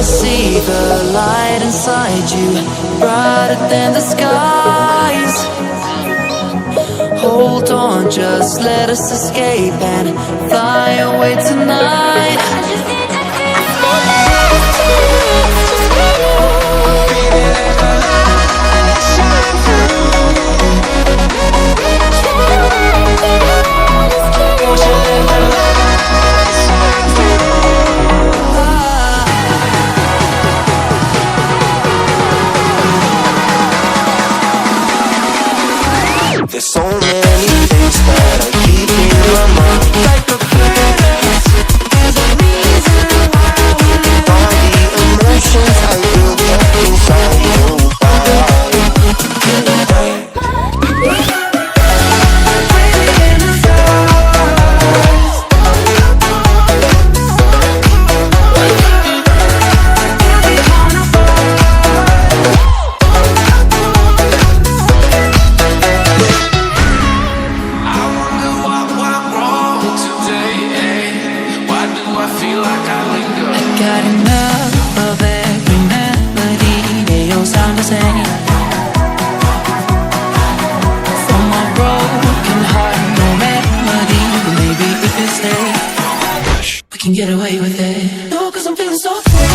see the light inside you, brighter than the skies. Hold on, just let us escape and fly away tonight. There's so many things that I keep in my mind, like a past. There's a reason why all the emotions I built up inside your body. Can get away with it. No, 'cause I'm feeling so free.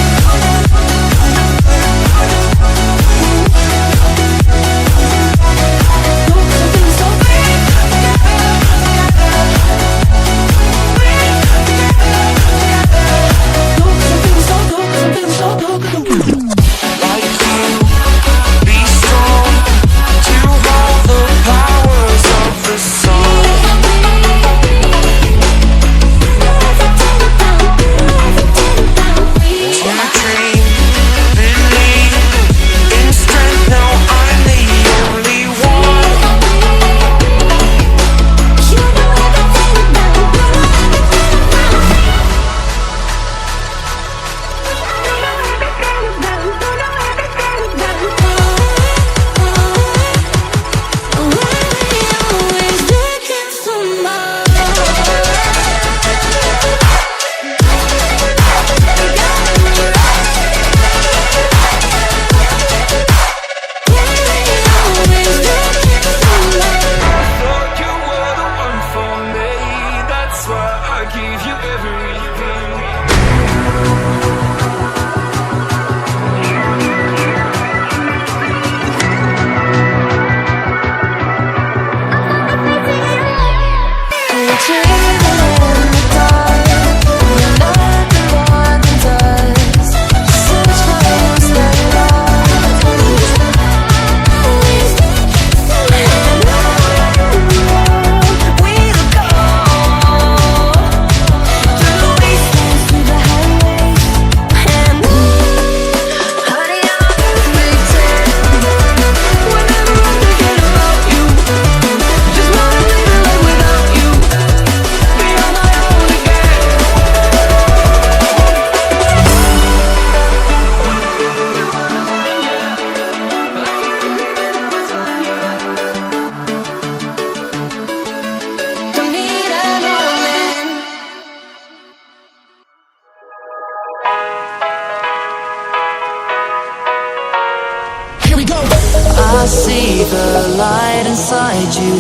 I see the light inside you,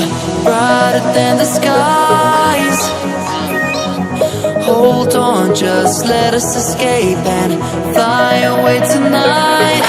brighter than the skies. Hold on, just let us escape and fly away tonight.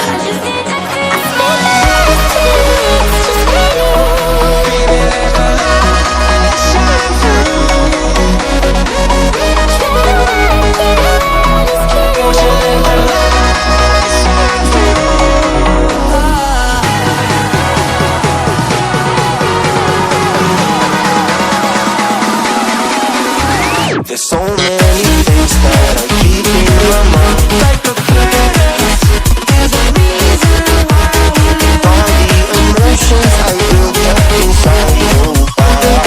There's so many things that I keep in my mind, like a past. There's a reason why all the emotions I built up inside your body.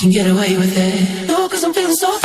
can get away with it. No, 'cause I'm feeling so